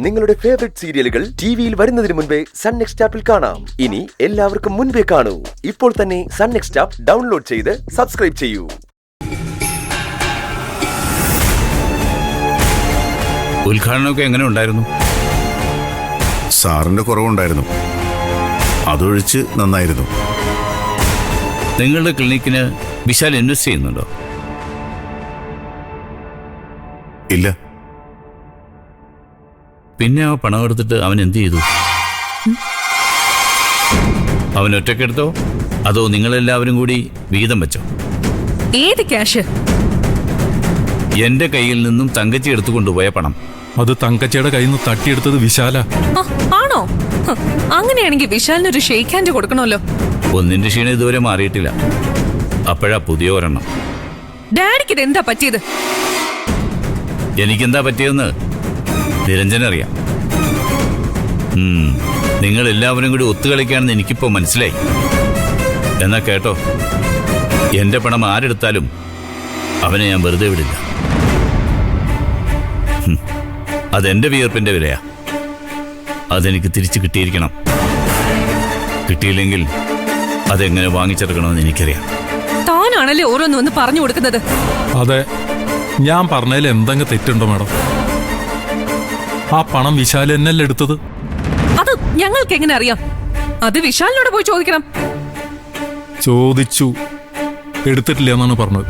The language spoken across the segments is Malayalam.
നിങ്ങളുടെ ഫേവറേറ്റ് സീരിയലുകൾ ടിവിയിൽ വരുന്നതിന് മുൻപേ സൺ നെക്സ്റ്റ് ആപ്പിൽ കാണാം. ഇനി എല്ലാവർക്കും മുൻപേ കാണൂ. ഇപ്പോൾ തന്നെ സൺ നെക്സ്റ്റ് ആപ്പ് ഡൗൺലോഡ് ചെയ്ത് സബ്സ്ക്രൈബ് ചെയ്യൂ. ഉദ്ഘാടനമൊക്കെ എങ്ങനെ ഉണ്ടായിരുന്നു? സാറിന്റെ കുറവുണ്ടായിരുന്നു, അതൊഴിച്ച് നന്നായിരുന്നു. നിങ്ങളുടെ ക്ലിനിക്കിന് വിശാൽ ഇൻവെസ്റ്റ് ചെയ്യുന്നുണ്ടോ? ഇല്ല. പിന്നെ ആ പണം എടുത്തിട്ട് അവൻ എന്ത് ചെയ്തു? അവൻ ഒറ്റക്കെടുത്തോ അതോ നിങ്ങളെല്ലാവരും കൂടി വീതം വെച്ചോ? ഏത് ക്യാഷ്? എന്റെ കയ്യിൽ നിന്നും തങ്കച്ചി എടുത്തുകൊണ്ടുപോയ പണം. അത് തങ്കച്ചിയുടെ കയ്യിൽ നിന്ന് തട്ടിയെടുത്തത് വിശാല. ആണോ? അങ്ങനെയാണെങ്കിൽ വിശാലിനൊരു ഷെയ്ക്ക് ഹാൻഡ് കൊടുക്കണമല്ലോ. ഒന്നിന്റെ ക്ഷീണം ഇതുവരെ മാറിയിട്ടില്ല. അപ്പോഴാ പുതിയ ഒരെണ്ണം. ഡാഡിക്ക് ഇതെന്താ പറ്റിയത്? എനിക്കെന്താ പറ്റിയതെന്ന് നിരഞ്ജനറിയാം. നിങ്ങൾ എല്ലാവരും കൂടി ഒത്തുകളിക്കാണെന്ന് എനിക്കിപ്പോ മനസ്സിലായി. എന്നാ കേട്ടോ, എന്റെ പണം ആരെടുത്താലും അവനെ ഞാൻ വെറുതെ വിടില്ല. അതെന്റെ വിയർപ്പിന്റെ വിലയാ. അതെനിക്ക് തിരിച്ചു കിട്ടിയിരിക്കണം. കിട്ടിയില്ലെങ്കിൽ അതെങ്ങനെ വാങ്ങിച്ചെടുക്കണമെന്ന് എനിക്കറിയാം. താനാണല്ലേ ഓരോന്ന് വന്ന് പറഞ്ഞു കൊടുക്കുന്നത്. അതെ, ഞാൻ പറഞ്ഞതിൽ എന്തെങ്കിലും തെറ്റുണ്ടോ മാഡം? ആ പണം വിശാൽ എന്നല്ലേ എടുത്തത്? അത് ഞങ്ങൾക്ക് എങ്ങനെ അറിയാം? അത് വിശാലിനോട് പോയി ചോദിക്കണം. ചോദിച്ചു, എടുത്തിട്ടില്ല എന്നാണ് പറഞ്ഞത്.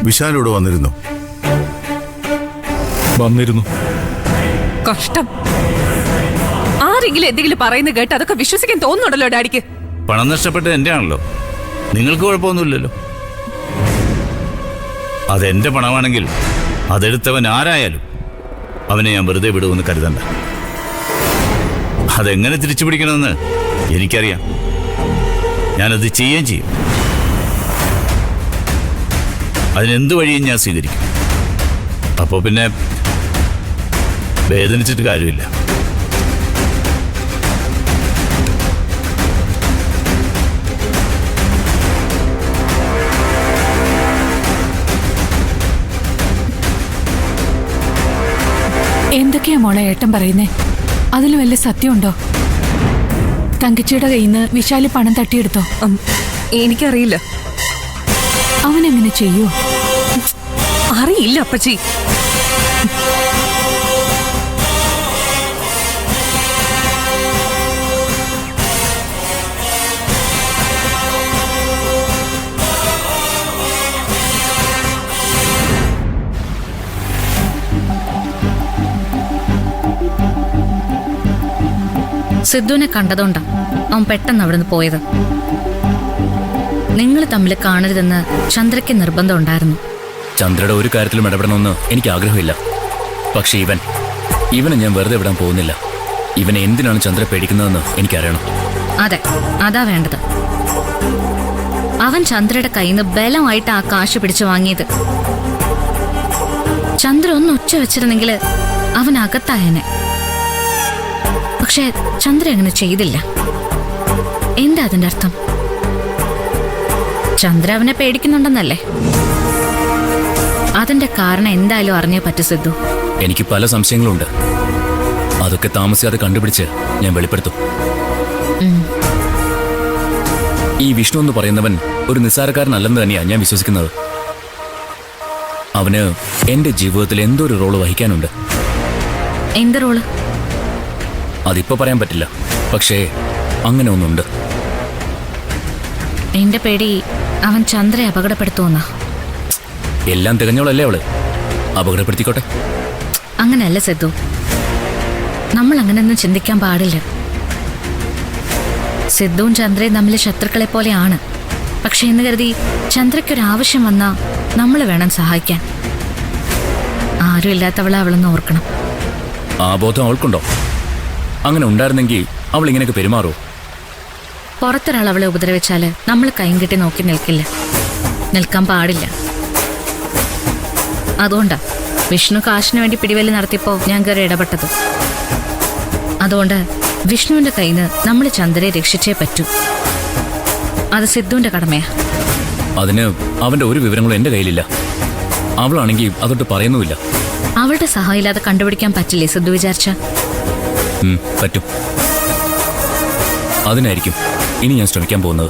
വിശാലോട് വന്നിരുന്നു? വന്നിരുന്നു. കഷ്ടം. ആരെങ്കിലും എന്തെങ്കിലും പറയുന്നത് കേട്ട് അതൊക്കെ വിശ്വസിക്കാൻ തോന്നുന്നുണ്ടല്ലോ ഡാഡിക്ക്. പണം നഷ്ടപ്പെട്ടത് എന്റെ ആണല്ലോ, നിങ്ങൾക്ക് കുഴപ്പമൊന്നുമില്ലല്ലോ. അതെന്റെ പണമാണെങ്കിൽ അതെടുത്തവൻ ആരായാലും അവനെ ഞാൻ വെറുതെ വിടുമെന്ന് കരുതണ്ട. അതെങ്ങനെ തിരിച്ചു പിടിക്കണമെന്ന് എനിക്കറിയാം. ഞാനത് ചെയ്യുകയും ചെയ്യും. അതിനെന്ത് വഴിയും ഞാൻ സ്വീകരിക്കും. അപ്പോൾ പിന്നെ വേദനിച്ചിട്ട് കാര്യമില്ല. എന്തൊക്കെയാ മോളെ ഏട്ടൻ പറയുന്നേ? അതിൽ വല്ല സത്യമുണ്ടോ? തങ്കച്ചിയുടെ കയ്യിൽ നിന്ന് വിശാല് പണം തട്ടിയെടുത്തോ? എനിക്കറിയില്ല. അവനെങ്ങനെ ചെയ്യൂ? അറിയില്ല അപ്പച്ചി. സിദ്ധുവിനെ കണ്ടതുകൊണ്ടാ അവൻ പെട്ടെന്ന് അവിടുന്ന് പോയത്. നിങ്ങൾ തമ്മിൽ കാണരുതെന്ന് ചന്ദ്രയ്ക്ക് നിർബന്ധം ഉണ്ടായിരുന്നു. ചന്ദ്രയുടെ ഒരു കാര്യത്തിലും ഇടപെടണമെന്ന് എനിക്ക് ആഗ്രഹമില്ല. പക്ഷെ ഇവനെ ഞാൻ വെറുതെ വിടാൻ പോകുന്നില്ല. ഇവനെ എന്തിനാണ് ചന്ദ്ര പേടിക്കുന്നതെന്ന് എനിക്കറിയണം. അതെ, അതാ വേണ്ടത്. അവൻ ചന്ദ്രയുടെ കയ്യിൽ നിന്ന് ബലമായിട്ട് ആ കാശ് പിടിച്ചു വാങ്ങിയത്. ചന്ദ്ര ഒന്ന് ഒച്ച വെച്ചിരുന്നെങ്കിൽ അവൻ അകത്തായനെ. പക്ഷെ ചന്ദ്ര അങ്ങനെ ചെയ്തില്ല. എന്താ അതിന്റെ അർത്ഥം? ചന്ദ്ര അവനെ പേടിക്കുന്നുണ്ടെന്നല്ലേ? അതിന്റെ കാരണം എന്തായാലും അറിഞ്ഞേ പറ്റൂ സിദ്ധു. എനിക്ക് പല സംശയങ്ങളുണ്ട്. അതൊക്കെ താമസിയാതെ കണ്ടുപിടിച്ച് ഞാൻ വെളിപ്പെടുത്തും. ഈ വിഷ്ണു എന്ന് പറയുന്നവൻ ഒരു നിസ്സാരക്കാരനല്ലെന്ന് തന്നെയാണ് ഞാൻ വിശ്വസിക്കുന്നത്. അവന് എന്റെ ജീവിതത്തിൽ എന്തോ ഒരു റോള് വഹിക്കാനുണ്ട്. എന്ത് റോള്? അതിപ്പോ പറയാൻ പറ്റില്ല, പക്ഷേ അങ്ങനെ ഒന്നുണ്ട്. എന്റെ പേടി അവൻ ചന്ദ്രയെ അപകടപ്പെടുത്തുമെന്ന. എല്ലാം തികഞ്ഞോളല്ലേ അവള്, അപകടപ്പെടുത്തിക്കോട്ടെ. അങ്ങനെയല്ല സിദ്ധു, നമ്മൾ അങ്ങനെയൊന്നും ചിന്തിക്കാൻ പാടില്ല. സിദ്ധുവും ചന്ദ്രയും തമ്മിൽ ശത്രുക്കളെ പോലെയാണ്. പക്ഷെ എന്ന് കരുതി ചന്ദ്രയ്ക്കൊരാവശ്യം വന്നാ നമ്മൾ വേണം സഹായിക്കാൻ. ആരും ഇല്ലാത്തവളെ അവളൊന്ന് ഓർക്കണം. ആ ബോധം അവൾക്കുണ്ടോ? അങ്ങനെ ഉണ്ടായിരുന്നെങ്കിൽ അവൾ ഇങ്ങനെയൊക്കെ പെരുമാറുമോ? പുറത്തൊരാൾ അവളെ ഉപദ്രവിച്ചാല് നമ്മൾ കൈയും കെട്ടി നോക്കി നിൽക്കില്ല, നിൽക്കാൻ പാടില്ല. അതുകൊണ്ടാ വിഷ്ണു കാശിന് വേണ്ടി പിടിവലി നടത്തിയപ്പോ ഞാൻ കയറി ഇടപെട്ടത്. അതുകൊണ്ട് വിഷ്ണുവിന്റെ കയ്യിൽ നിന്ന് നമ്മൾ ചന്ദ്രയെ രക്ഷിച്ചേ പറ്റൂ. അത് സിദ്ധുവിന്റെ കടമയാ. അതിന് അവന്റെ ഒരു വിവരങ്ങളും എന്റെ കയ്യിലില്ല. അവളാണെങ്കിൽ അതൊട്ട് പറയുന്നുമില്ല. അവളുടെ സഹായം ഇല്ലാതെ കണ്ടുപിടിക്കാൻ പറ്റില്ലേ സിദ്ധു വിചാരിച്ച? പറ്റും. അതിനായിരിക്കും ഇനി ഞാൻ ശ്രമിക്കാൻ പോകുന്നത്.